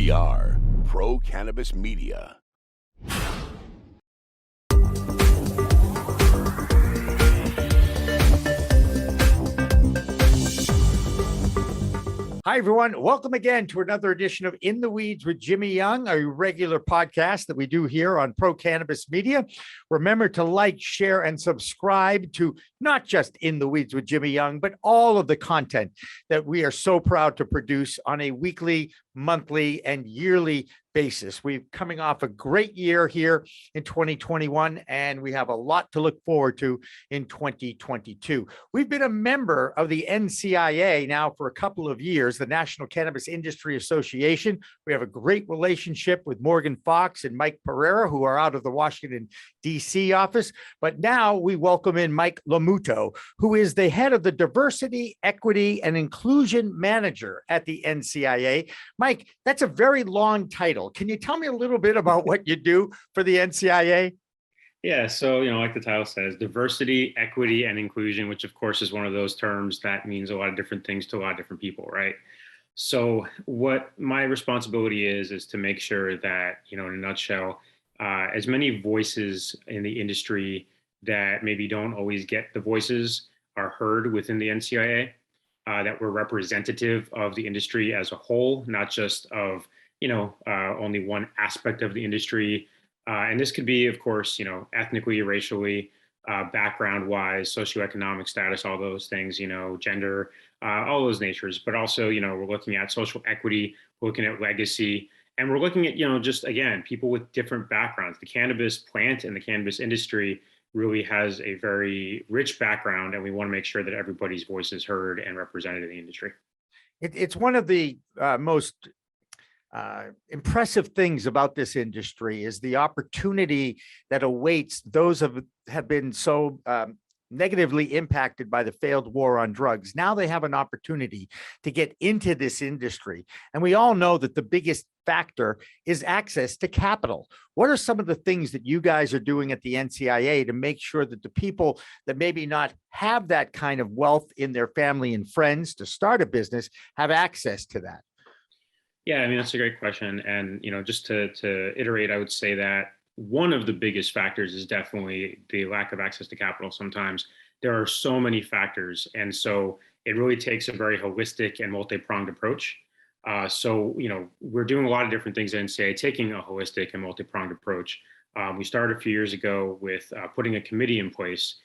We are Pro Cannabis Media. Hi, everyone. Welcome again to another edition of In the Weeds with Jimmy Young, a regular podcast that we do here on Pro Cannabis Media. Remember to like, share, and subscribe to not just In the Weeds with Jimmy Young, but all of the content that we are so proud to produce on a weekly, monthly, and yearly basis. We're coming off a great year here in 2021, and we have a lot to look forward to in 2022. We've been a member of the NCIA now for a couple of years, the National Cannabis Industry Association. We have a great relationship with Morgan Fox and Mike Pereira, who are out of the Washington, D.C. office. But now we welcome in Mike Lomuto, who is the head of the Diversity, Equity, and Inclusion Manager at the NCIA. Mike, that's a very long title. Can you tell me a little bit about what you do for the NCIA? Yeah, so, like the title says, diversity, equity, and inclusion, which of course is one of those terms that means a lot of different things to a lot of different people, right? So what my responsibility is to make sure that, in a nutshell, as many voices in the industry that maybe don't always get the voices are heard within the NCIA, that we're representative of the industry as a whole, not just of only one aspect of the industry. And this could be, of course, ethnically, racially, background-wise, socioeconomic status, all those things, gender, all those natures. But also, we're looking at social equity, we're looking at legacy, and we're looking at, just, again, people with different backgrounds. The cannabis plant and the cannabis industry really has a very rich background, and we want to make sure that everybody's voice is heard and represented in the industry. It's one of the most impressive things about this industry is the opportunity that awaits those have been so negatively impacted by the failed war on drugs. Now they have an opportunity to get into this industry. And we all know that the biggest factor is access to capital. What are some of the things that you guys are doing at the NCIA to make sure that the people that maybe not have that kind of wealth in their family and friends to start a business have access to that? Yeah, that's a great question. And, just to iterate, I would say that one of the biggest factors is definitely the lack of access to capital. Sometimes there are so many factors. And so it really takes a very holistic and multi-pronged approach. So we're doing a lot of different things at NCIA, taking a holistic and multi-pronged approach. We started a few years ago with putting a committee in place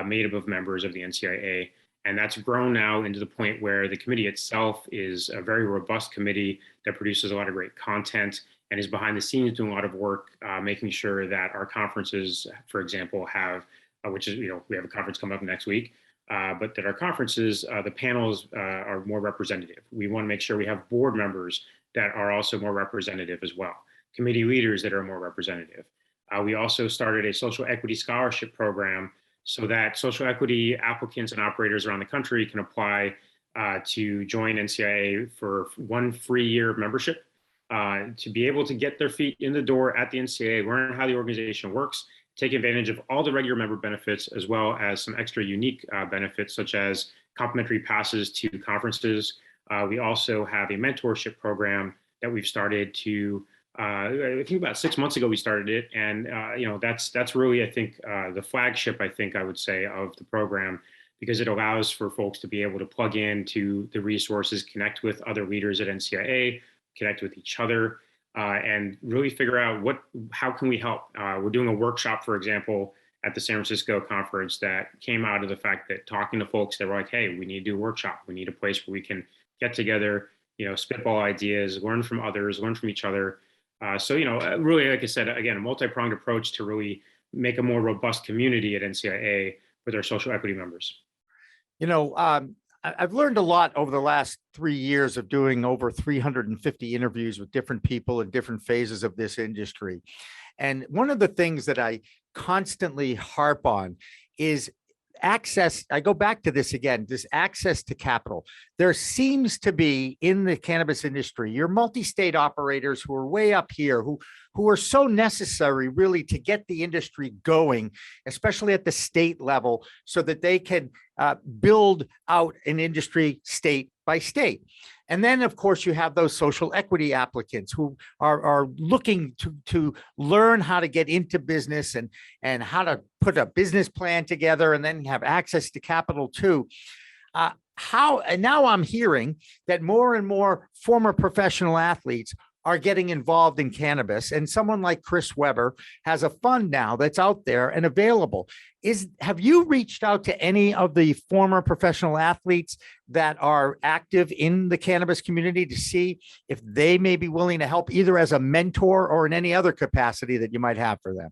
made up of members of the NCIA. And that's grown now into the point where the committee itself is a very robust committee that produces a lot of great content and is behind the scenes doing a lot of work, making sure that our conferences, for example, have, which is, we have a conference coming up next week, but that our conferences, the panels are more representative. We want to make sure we have board members that are also more representative as well, committee leaders that are more representative. We also started a social equity scholarship program so that social equity applicants and operators around the country can apply to join NCIA for 1 free year of membership, to be able to get their feet in the door at the NCIA, learn how the organization works, take advantage of all the regular member benefits, as well as some extra unique benefits, such as complimentary passes to conferences. We also have a mentorship program that we've started to I think about 6 months ago we started it, and that's really, I think, the flagship, I would say, of the program, because it allows for folks to be able to plug into the resources, connect with other leaders at NCIA, connect with each other, and really figure out how can we help. We're doing a workshop, for example, at the San Francisco conference that came out of the fact that talking to folks that were like, hey, we need to do a workshop. We need a place where we can get together, spitball ideas, learn from others, learn from each other. So, really, like I said, again, a multi-pronged approach to really make a more robust community at NCIA with our social equity members. I've learned a lot over the last 3 years of doing over 350 interviews with different people in different phases of this industry. And one of the things that I constantly harp on is access. I go back to this again, this access to capital. There seems to be in the cannabis industry, your multi-state operators who are way up here, who are so necessary really to get the industry going, especially at the state level, so that they can build out an industry state by state. And then, of course, you have those social equity applicants who are looking to learn how to get into business and how to put a business plan together and then have access to capital too. And now I'm hearing that more and more former professional athletes are getting involved in cannabis, and someone like Chris Weber has a fund now that's out there and available. Have you reached out to any of the former professional athletes that are active in the cannabis community to see if they may be willing to help, either as a mentor or in any other capacity that you might have for them?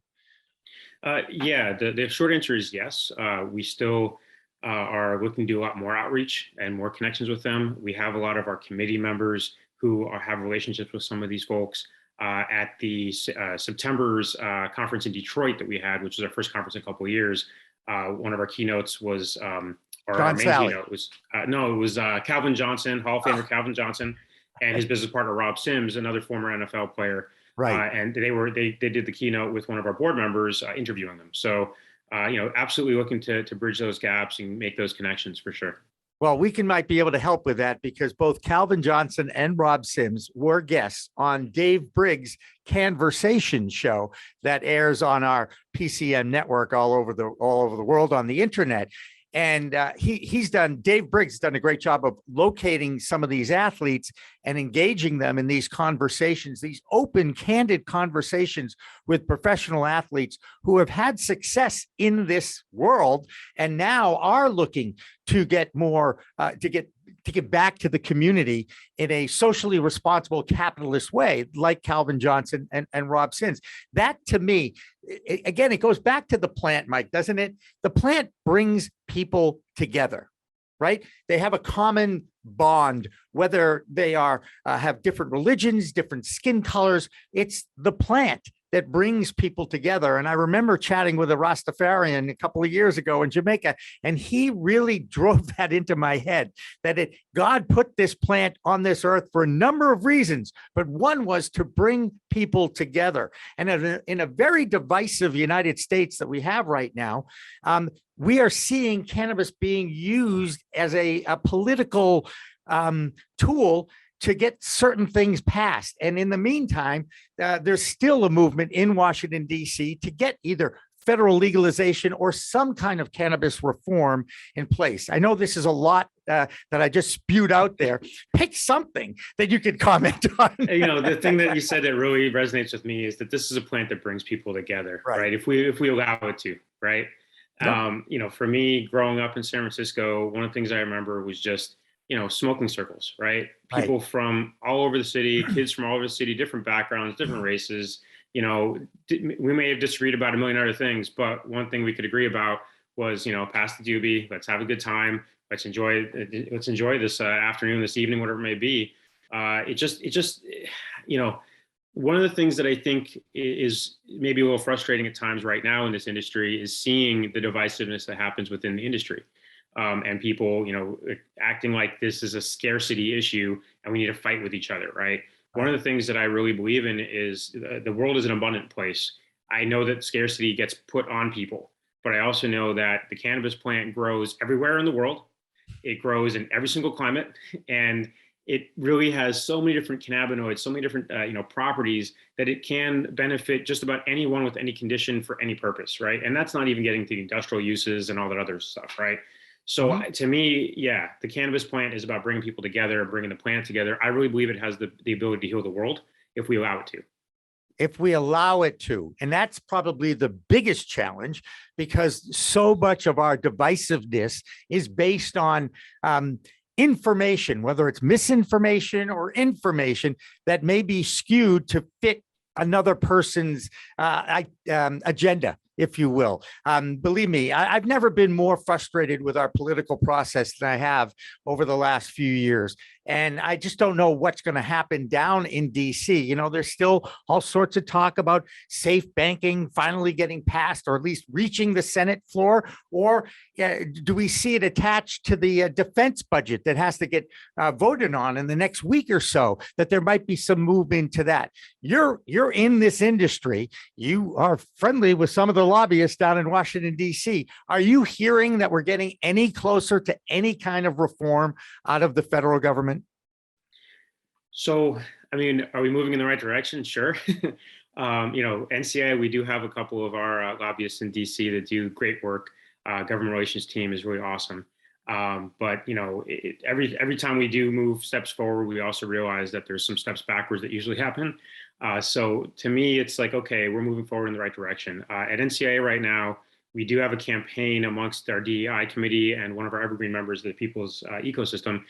Yeah, the short answer is yes. We still are looking to do a lot more outreach and more connections with them. We have a lot of our committee members who have relationships with some of these folks. At the September's conference in Detroit that we had, which was our first conference in a couple of years, one of our keynotes was, our main keynote was, it was Calvin Johnson, Hall of Famer Calvin Johnson, and his business partner, Rob Sims, another former NFL player. Right. And they did the keynote with one of our board members, interviewing them. So, absolutely looking to bridge those gaps and make those connections for sure. Well, we might be able to help with that because both Calvin Johnson and Rob Sims were guests on Dave Briggs' Conversation show that airs on our PCM network all over the world on the internet. And Dave Briggs has done a great job of locating some of these athletes and engaging them in these conversations, these open, candid conversations with professional athletes who have had success in this world and now are looking to get more, to get back to the community in a socially responsible capitalist way, like Calvin Johnson and Rob Sims. That, to me, again, it goes back to the plant, Mike, doesn't it? The plant brings people together, right? They have a common bond, whether they are have different religions, different skin colors. It's the plant that brings people together. And I remember chatting with a Rastafarian a couple of years ago in Jamaica, and he really drove that into my head, that God put this plant on this earth for a number of reasons, but one was to bring people together. And in a very divisive United States that we have right now, we are seeing cannabis being used as a political tool to get certain things passed. And in the meantime, there's still a movement in Washington, D.C. to get either federal legalization or some kind of cannabis reform in place. I know this is a lot that I just spewed out there. Pick something that you could comment on. The thing that you said that really resonates with me is that this is a plant that brings people together, right? If we allow it to, right? Yep. For me, growing up in San Francisco, one of the things I remember was just smoking circles, right? People from all over the city, kids from all over the city, different backgrounds, different races. We may have disagreed about a million other things, but one thing we could agree about was, pass the doobie, let's have a good time, let's enjoy this afternoon, this evening, whatever it may be. One of the things that I think is maybe a little frustrating at times right now in this industry is seeing the divisiveness that happens within the industry. And people, acting like this is a scarcity issue and we need to fight with each other, right? One of the things that I really believe in is the world is an abundant place. I know that scarcity gets put on people, but I also know that the cannabis plant grows everywhere in the world. It grows in every single climate, and it really has so many different cannabinoids, so many different properties that it can benefit just about anyone with any condition for any purpose, right? And that's not even getting to the industrial uses and all that other stuff, right? So to me, yeah, the cannabis plant is about bringing people together, bringing the plant together. I really believe it has the ability to heal the world if we allow it to. If we allow it to. And that's probably the biggest challenge, because so much of our divisiveness is based on information, whether it's misinformation or information that may be skewed to fit another person's agenda, if you will. Believe me, I've never been more frustrated with our political process than I have over the last few years. And I just don't know what's going to happen down in DC. There's still all sorts of talk about safe banking finally getting passed, or at least reaching the Senate floor. Or do we see it attached to the defense budget that has to get voted on in the next week or so, that there might be some movement to that? You're in this industry. You are friendly with some of the lobbyists down in Washington, D.C. Are you hearing that we're getting any closer to any kind of reform out of the federal government? So, I mean, are we moving in the right direction? Sure. NCIA, we do have a couple of our lobbyists in DC that do great work. Government relations team is really awesome. But every time we do move steps forward, we also realize that there's some steps backwards that usually happen. So to me, it's like, okay, we're moving forward in the right direction. At NCIA right now, we do have a campaign amongst our DEI committee and one of our evergreen members of the People's Ecosystem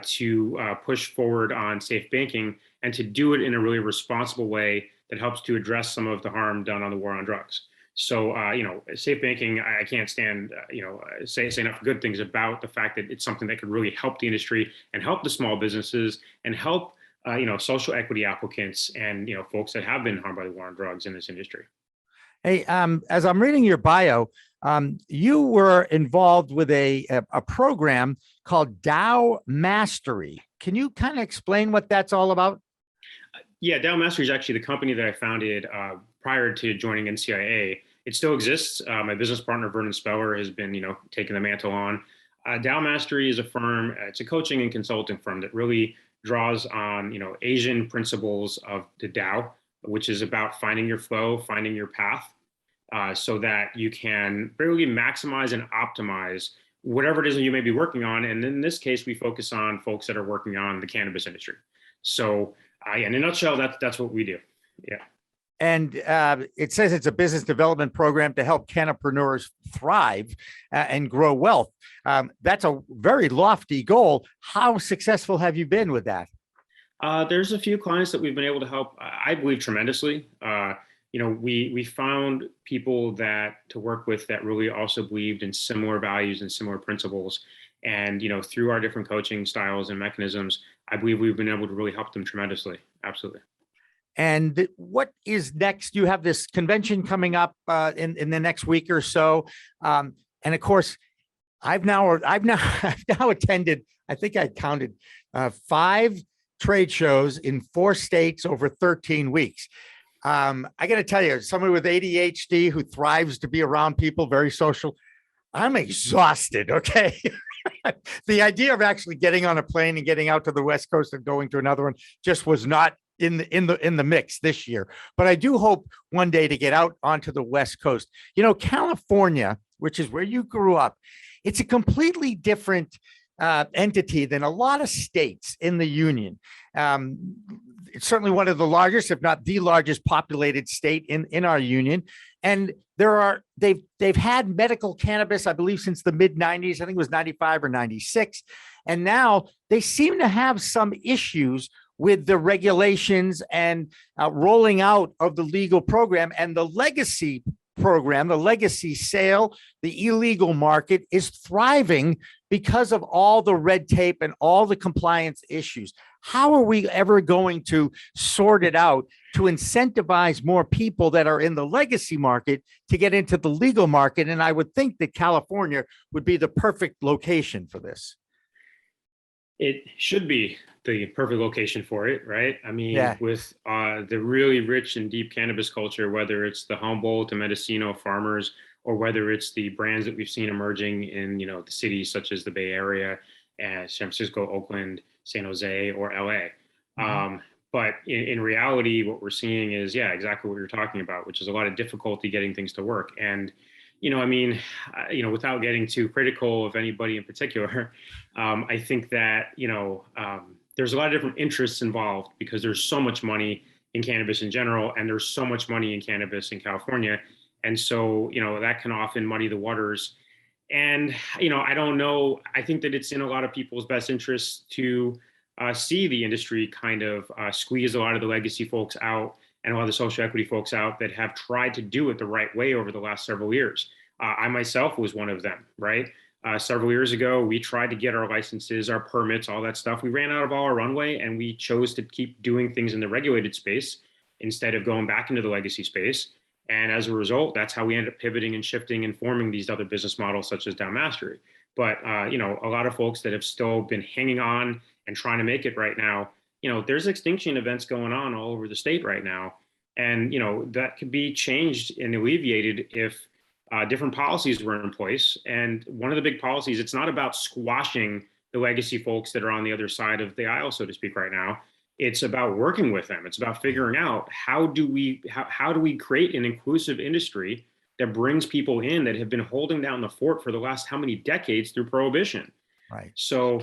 to push forward on safe banking and to do it in a really responsible way that helps to address some of the harm done on the war on drugs. So, safe banking, I can't stand, say enough good things about the fact that it's something that could really help the industry and help the small businesses and help, social equity applicants and, folks that have been harmed by the war on drugs in this industry. Hey, as I'm reading your bio, you were involved with a program called DoW Mastery. Can you kind of explain what that's all about? Yeah, DoW Mastery is actually the company that I founded prior to joining NCIA. It still exists. My business partner, Vernon Speller, has been, taking the mantle on. DoW Mastery is a firm, it's a coaching and consulting firm that really draws on, Asian principles of the DoW, which is about finding your flow, finding your path, so that you can really maximize and optimize whatever it is that you may be working on. And in this case, we focus on folks that are working on the cannabis industry. So in a nutshell, that's what we do. Yeah. And it says it's a business development program to help cannapreneurs thrive and grow wealth. That's a very lofty goal. How successful have you been with that? There's a few clients that we've been able to help, I believe, tremendously. We found people to work with that really also believed in similar values and similar principles. And, through our different coaching styles and mechanisms, I believe we've been able to really help them tremendously. Absolutely. And what is next? You have this convention coming up in the next week or so. And of course, I've now attended, I think I counted 5 trade shows in 4 states over 13 weeks. I got to tell you, somebody with ADHD who thrives to be around people, very social, I'm exhausted. Okay. The idea of actually getting on a plane and getting out to the West Coast and going to another one just was not in the mix this year. But I do hope one day to get out onto the West Coast. California, which is where you grew up, it's a completely different entity than a lot of states in the union. It's certainly one of the largest, if not the largest populated state in our union. And they've had medical cannabis, I believe, since the mid 90s. I think it was 95 or 96. And now they seem to have some issues with the regulations and rolling out of the legal program, and the legacy program, the legacy sale, the illegal market is thriving because of all the red tape and all the compliance issues. How are we ever going to sort it out to incentivize more people that are in the legacy market to get into the legal market? And I would think that California would be the perfect location for this. It should be the perfect location for it, right? I mean, Yeah. With the really rich and deep cannabis culture, whether it's the Humboldt, the Mendocino farmers, or whether it's the brands that we've seen emerging in, the cities such as the Bay Area, San Francisco, Oakland, San Jose, or LA. Mm-hmm. But in reality, what we're seeing is, exactly what you're talking about, which is a lot of difficulty getting things to work. And without getting too critical of anybody in particular, I think that, there's a lot of different interests involved because there's so much money in cannabis in general, and there's so much money in cannabis in California. And so, that can often muddy the waters. And, I don't know, I think that it's in a lot of people's best interests to see the industry kind of squeeze a lot of the legacy folks out and a lot of the social equity folks out that have tried to do it the right way over the last several years. I myself was one of them, right? Several years ago, we tried to get our licenses, our permits, all that stuff. We ran out of all our runway, and we chose to keep doing things in the regulated space instead of going back into the legacy space. And as a result, that's how we ended up pivoting and shifting and forming these other business models such as DoW Mastery. But, a lot of folks that have still been hanging on and trying to make it right now, there's extinction events going on all over the state right now. And, that could be changed and alleviated if different policies were in place. And one of the big policies, it's not about squashing the legacy folks that are on the other side of the aisle, so to speak, right now. It's about working with them. It's about figuring out how do we create an inclusive industry that brings people in that have been holding down the fort for the last how many decades through prohibition. Right. So,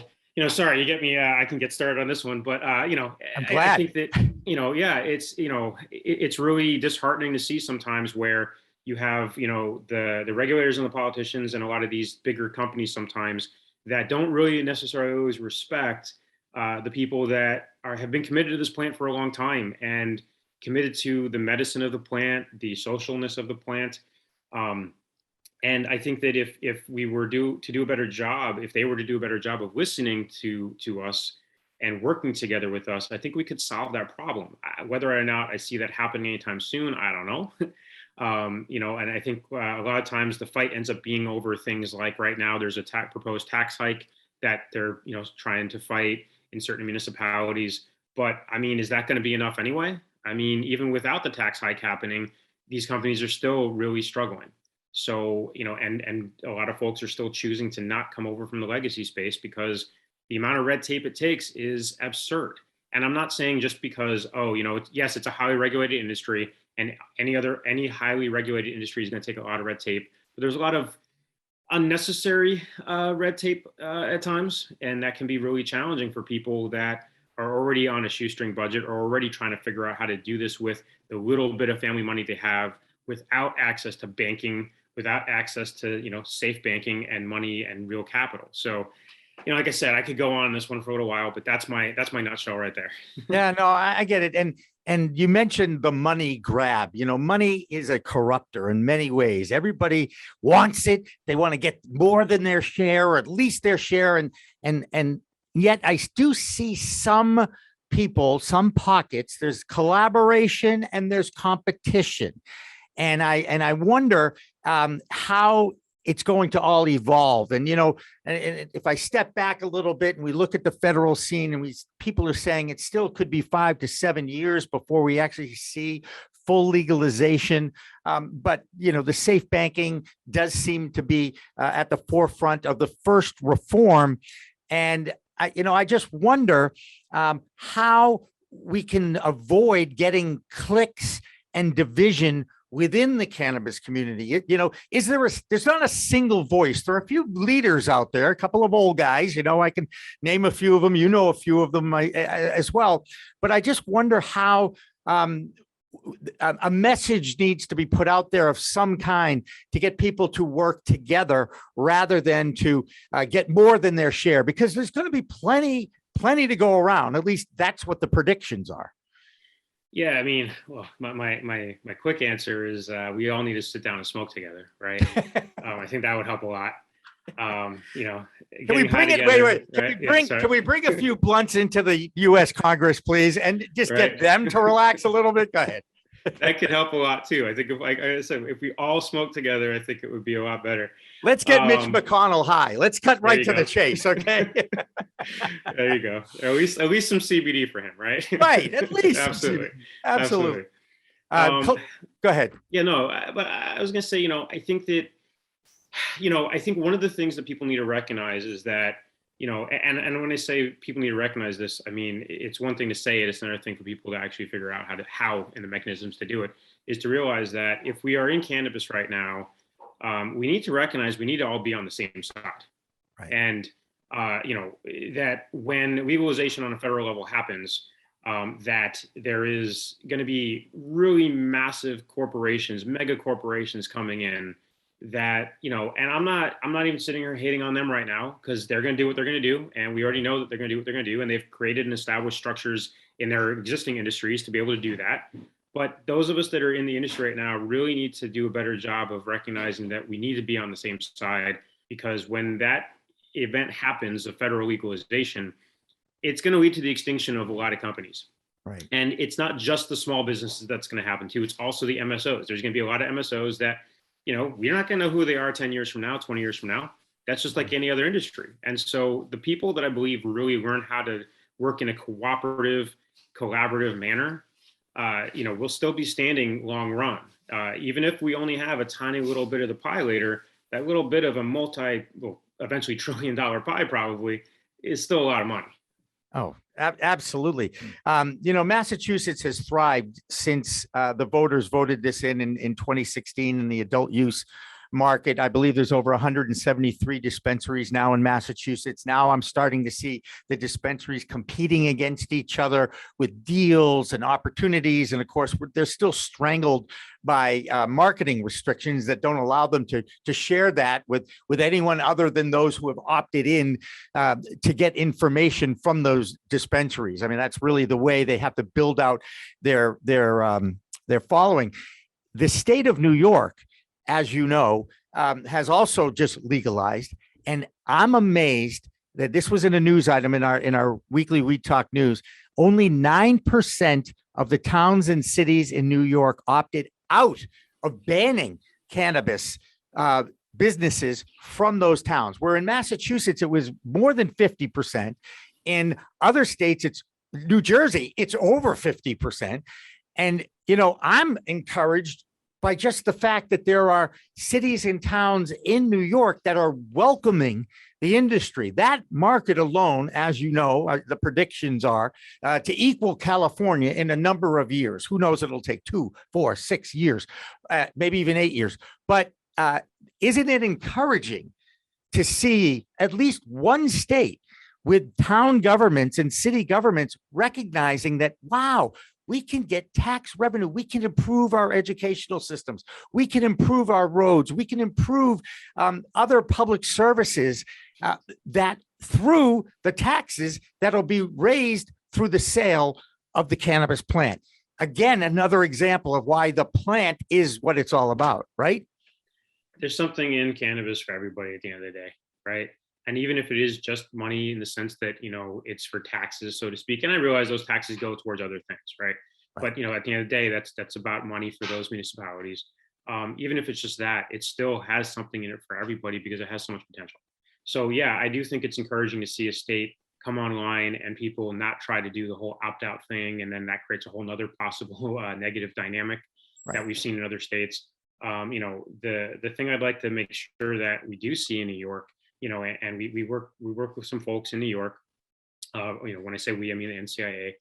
sorry, you get me. I can get started on this one, but I'm glad. I think that yeah, it's really disheartening to see sometimes where you have the regulators and the politicians and a lot of these bigger companies sometimes that don't really necessarily always respect the people that have been committed to this plant for a long time and committed to the medicine of the plant, the socialness of the plant. And I think that if we were to do a better job, if they were to do a better job of listening to us and working together with us, I think we could solve that problem. Whether or not I see that happening anytime soon, I don't know. And I think a lot of times the fight ends up being over things like right now there's a proposed tax hike that they're trying to fight in certain municipalities. But I mean, is that going to be enough anyway? I mean, even without the tax hike happening, these companies are still really struggling. So, and a lot of folks are still choosing to not come over from the legacy space because the amount of red tape it takes is absurd. And I'm not saying just because, yes, it's a highly regulated industry and any highly regulated industry is going to take a lot of red tape, but there's a lot of unnecessary red tape at times. And that can be really challenging for people that are already on a shoestring budget or already trying to figure out how to do this with the little bit of family money they have without access to banking, without access to, safe banking and money and real capital. So, like I said, I could go on this one for a little while, but that's my nutshell right there. Yeah, no, I get it. And you mentioned the money grab. Money is a corrupter in many ways. Everybody wants it. They want to get more than their share, or at least their share. And yet I do see some people, some pockets, there's collaboration and there's competition. And I wonder how it's going to all evolve. And, and if I step back a little bit and we look at the federal scene and people are saying it still could be 5 to 7 years before we actually see full legalization. But, the safe banking does seem to be at the forefront of the first reform. And I just wonder how we can avoid getting cliques and division within the cannabis community. There's not a single voice. There are a few leaders out there, a couple of old guys, I can name a few of them, a few of them as well. But I just wonder how a message needs to be put out there of some kind to get people to work together rather than to get more than their share, because there's going to be plenty to go around. At least that's what the predictions are. Yeah, I mean, well, my quick answer is we all need to sit down and smoke together, right? I think that would help a lot. Can we bring it? Wait. Can we bring a few blunts into the U.S. Congress, please, and just get them to relax a little bit? Go ahead. That could help a lot too. I think like I said, if we all smoke together, I think it would be a lot better. Let's get Mitch McConnell high. Let's cut right to the chase. Okay. There you go. At least some CBD for him, right? Right. At least. Absolutely. Go ahead. Yeah, no, but I was going to say, I think that, I think one of the things that people need to recognize is that, and when I say people need to recognize this, I mean, it's one thing to say it, it's another thing for people to actually figure out how and the mechanisms to do it, is to realize that if we are in cannabis right now, we need to recognize we need to all be on the same side. Right. And, that when legalization on a federal level happens, that there is going to be really massive corporations, mega corporations coming in that, and I'm not even sitting here hating on them right now, because they're going to do what they're going to do. And we already know that they're going to do what they're going to do. And they've created and established structures in their existing industries to be able to do that. But those of us that are in the industry right now really need to do a better job of recognizing that we need to be on the same side, because when that event happens, of federal legalization, it's going to lead to the extinction of a lot of companies. Right. And it's not just the small businesses that's going to happen to, it's also the MSOs. There's going to be a lot of MSOs that, we're not going to know who they are 10 years from now, 20 years from now. That's just like any other industry. And so the people that I believe really learn how to work in a cooperative, collaborative manner, we'll still be standing long run. Even if we only have a tiny little bit of the pie later, that little bit of a eventually $1 trillion pie probably is still a lot of money. Oh, Absolutely. Massachusetts has thrived since the voters voted this in 2016 in the adult use market. I believe there's over 173 dispensaries now in Massachusetts. Now I'm starting to see the dispensaries competing against each other with deals and opportunities. And of course, they're still strangled by marketing restrictions that don't allow them to share that with anyone other than those who have opted in to get information from those dispensaries. I mean, that's really the way they have to build out their following. The state of New York, as you know, has also just legalized. And I'm amazed that this was in a news item in our weekly Weed Talk news. Only 9% of the towns and cities in New York opted out of banning cannabis businesses from those towns, where in Massachusetts, it was more than 50%. In other states, it's New Jersey, it's over 50%. And, I'm encouraged by just the fact that there are cities and towns in New York that are welcoming the industry. That market alone, as you know, the predictions are to equal California in a number of years. Who knows? It'll take 2, 4, 6 years, maybe even 8 years. But isn't it encouraging to see at least one state with town governments and city governments recognizing that, wow, we can get tax revenue. We can improve our educational systems. We can improve our roads. We can improve other public services that through the taxes that'll be raised through the sale of the cannabis plant. Again, another example of why the plant is what it's all about, right? There's something in cannabis for everybody at the end of the day, right? And even if it is just money in the sense that, it's for taxes, so to speak, and I realize those taxes go towards other things, right? But, at the end of the day, that's about money for those municipalities. Even if it's just that, it still has something in it for everybody because it has so much potential. So, yeah, I do think it's encouraging to see a state come online and people not try to do the whole opt-out thing. And then that creates a whole nother possible negative dynamic that we've seen in other states. The thing I'd like to make sure that we do see in New York, and we work with some folks in New York. When I say we, I mean the NCIA,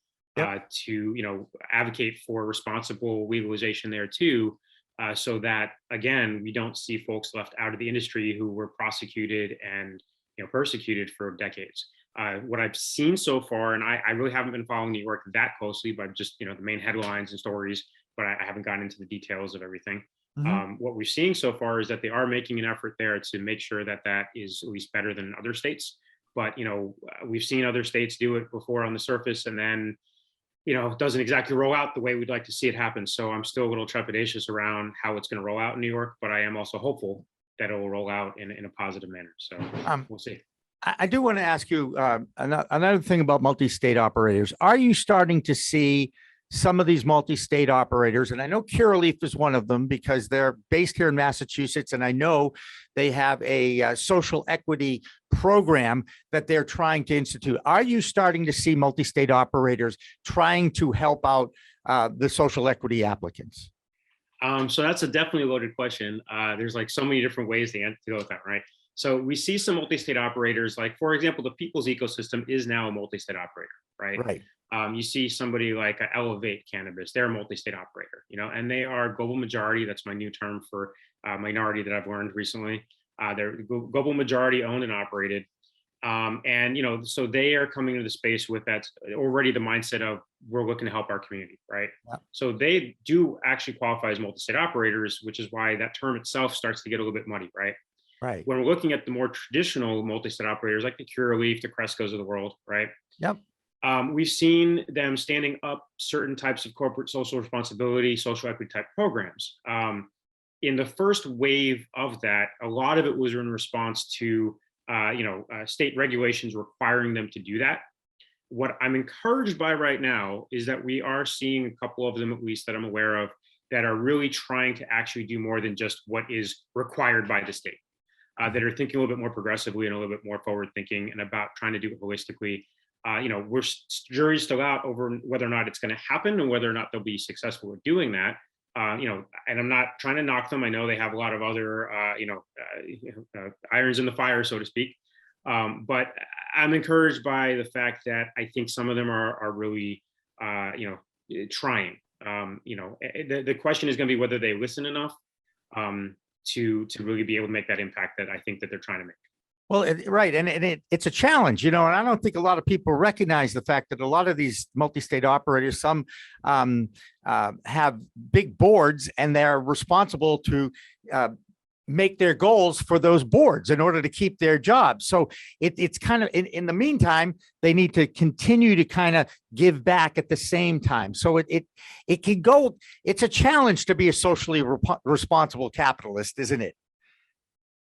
to advocate for responsible legalization there too, so that again we don't see folks left out of the industry who were prosecuted and persecuted for decades. What I've seen so far, and I really haven't been following New York that closely, but just the main headlines and stories, but I haven't gotten into the details of everything. What we're seeing so far is that they are making an effort there to make sure that is at least better than other states. But, we've seen other states do it before on the surface and then, it doesn't exactly roll out the way we'd like to see it happen. So I'm still a little trepidatious around how it's going to roll out in New York, but I am also hopeful that it will roll out in a positive manner. So we'll see. I do want to ask you another thing about multi-state operators. Are you starting to see some of these multi-state operators, and I know Curaleaf is one of them because they're based here in Massachusetts, and I know they have a social equity program that they're trying to institute. Are you starting to see multi-state operators trying to help out the social equity applicants? So that's a definitely loaded question. There's like so many different ways to go with that, right? So we see some multi-state operators, like for example, the People's Ecosystem is now a multi-state operator, right? Right. You see somebody like Elevate Cannabis, they're a multi-state operator, and they are global majority. That's my new term for minority that I've learned recently. They're global majority owned and operated. So they are coming into the space with that already the mindset of we're looking to help our community, right? Yeah. So they do actually qualify as multi-state operators, which is why that term itself starts to get a little bit muddy, right? Right. When we're looking at the more traditional multi-state operators like the Curaleaf, the Crescos of the world, right? Yep. We've seen them standing up certain types of corporate social responsibility, social equity type programs. In the first wave of that, a lot of it was in response to state regulations requiring them to do that. What I'm encouraged by right now is that we are seeing a couple of them, at least that I'm aware of, that are really trying to actually do more than just what is required by the state, that are thinking a little bit more progressively and a little bit more forward thinking and about trying to do it holistically. Jury's still out over whether or not it's going to happen and whether or not they'll be successful at doing that. And I'm not trying to knock them. I know they have a lot of other, irons in the fire, so to speak. But I'm encouraged by the fact that I think some of them are really, trying. The question is going to be whether they listen enough to really be able to make that impact that I think that they're trying to make. Well, right. And it's a challenge, and I don't think a lot of people recognize the fact that a lot of these multi-state operators, some have big boards, and they're responsible to make their goals for those boards in order to keep their jobs. So it's kind of in the meantime, they need to continue to kind of give back at the same time. So it can go, it's a challenge to be a socially responsible capitalist, isn't it?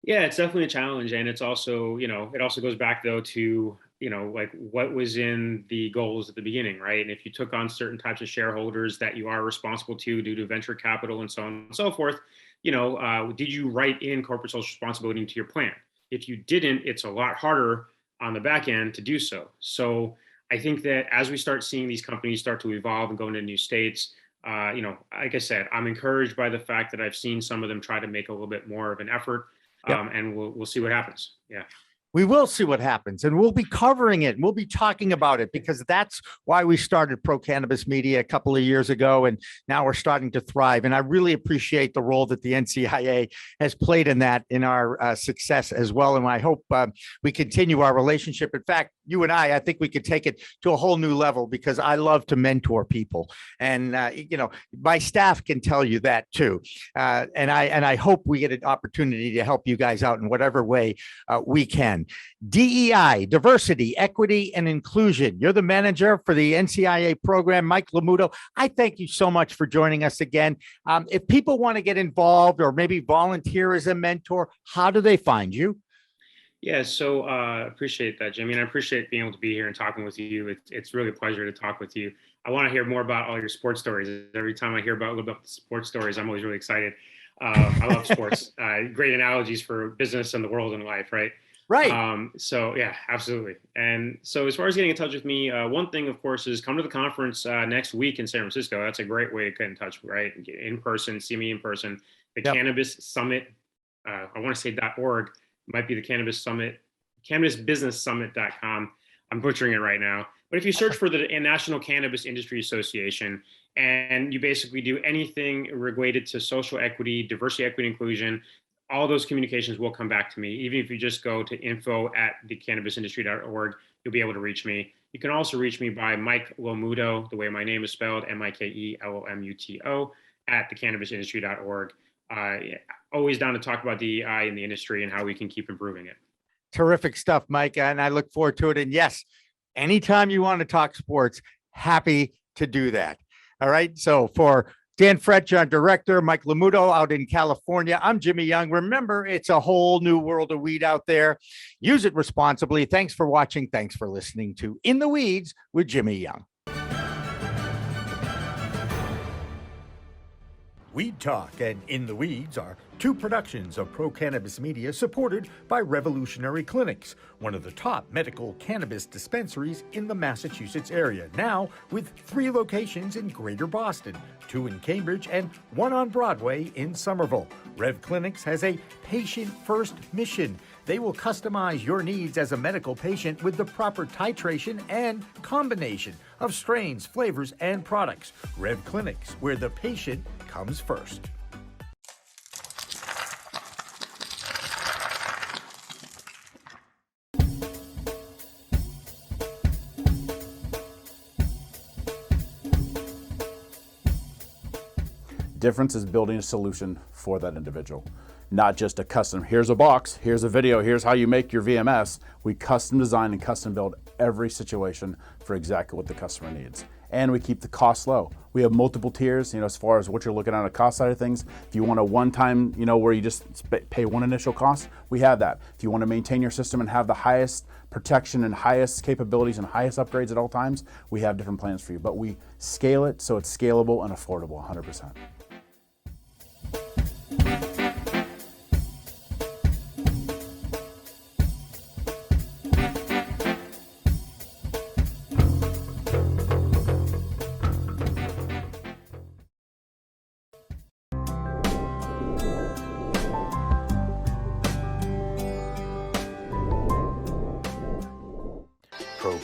Yeah, it's definitely a challenge. And it's also, it also goes back though to, like what was in the goals at the beginning, right? And if you took on certain types of shareholders that you are responsible to due to venture capital and so on and so forth, did you write in corporate social responsibility into your plan? If you didn't, it's a lot harder on the back end to do so. So I think that as we start seeing these companies start to evolve and go into new states, like I said, I'm encouraged by the fact that I've seen some of them try to make a little bit more of an effort. Yep. And we'll see what happens. Yeah. We will see what happens, and we'll be covering it. And we'll be talking about it because that's why we started Pro Cannabis Media a couple of years ago, and now we're starting to thrive. And I really appreciate the role that the NCIA has played in that, in our success as well. And I hope we continue our relationship. In fact, you and I think we could take it to a whole new level because I love to mentor people, and my staff can tell you that too. And I hope we get an opportunity to help you guys out in whatever way we can. DEI, diversity, equity, and inclusion. You're the manager for the NCIA program, Mike Lomuto. I thank you so much for joining us again. If people want to get involved or maybe volunteer as a mentor, how do they find you? Yeah, so appreciate that, Jimmy, and I appreciate being able to be here and talking with you. It's really a pleasure to talk with you. I want to hear more about all your sports stories. Every time I hear about a little bit about the sports stories, I'm always really excited. I love sports. Great analogies for business and the world and life, right? Right. So yeah, absolutely. And so as far as getting in touch with me, one thing, of course, is come to the conference next week in San Francisco. That's a great way to get in touch, right? Get in person, see me in person. The Cannabis Summit, I want to say .org, might be the Cannabis Summit, cannabisbusinesssummit.com. I'm butchering it right now. But if you search for the National Cannabis Industry Association, and you basically do anything related to social equity, diversity, equity, inclusion, all those communications will come back to me. Even if you just go to info@thecannabisindustry.org, you'll be able to reach me. You can also reach me by Mike Lomuto, the way my name is spelled, MikeLomuto, at thecannabisindustry.org. Always down to talk about DEI in the industry and how we can keep improving it. Terrific stuff, Mike. And I look forward to it. And yes, anytime you want to talk sports, happy to do that. All right. So for Dan Fretch, director, Mike Lomuto out in California, I'm Jimmy Young. Remember, it's a whole new world of weed out there. Use it responsibly. Thanks for watching. Thanks for listening to In the Weeds with Jimmy Young. Weed Talk and In the Weeds are two productions of Pro Cannabis Media supported by Revolutionary Clinics, one of the top medical cannabis dispensaries in the Massachusetts area, now with 3 locations in Greater Boston, 2 in Cambridge, and 1 on Broadway in Somerville. Rev Clinics has a patient-first mission. They will customize your needs as a medical patient with the proper titration and combination of strains, flavors, and products. Rev Clinics, where the patient comes first. Difference is building a solution for that individual. Not just a custom, here's a box, here's a video, here's how you make your VMS. We custom design and custom build every situation for exactly what the customer needs. And we keep the costs low. We have multiple tiers, as far as what you're looking at on the cost side of things. If you want a one-time, where you just pay one initial cost, we have that. If you want to maintain your system and have the highest protection and highest capabilities and highest upgrades at all times, we have different plans for you. But we scale it so it's scalable and affordable 100%.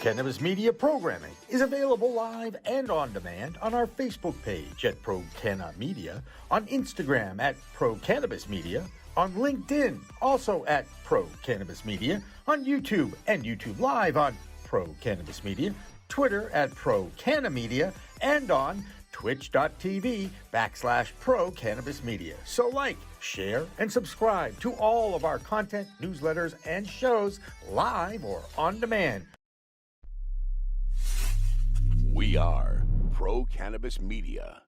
Cannabis Media programming is available live and on demand on our Facebook page at Pro Canna Media, on Instagram at Pro Cannabis Media, on LinkedIn also at Pro Cannabis Media, on YouTube and YouTube Live on Pro Cannabis Media, Twitter at Pro Canna Media, and on twitch.tv/Pro Cannabis Media. So like, share, and subscribe to all of our content, newsletters, and shows live or on demand. We are Pro Cannabis Media.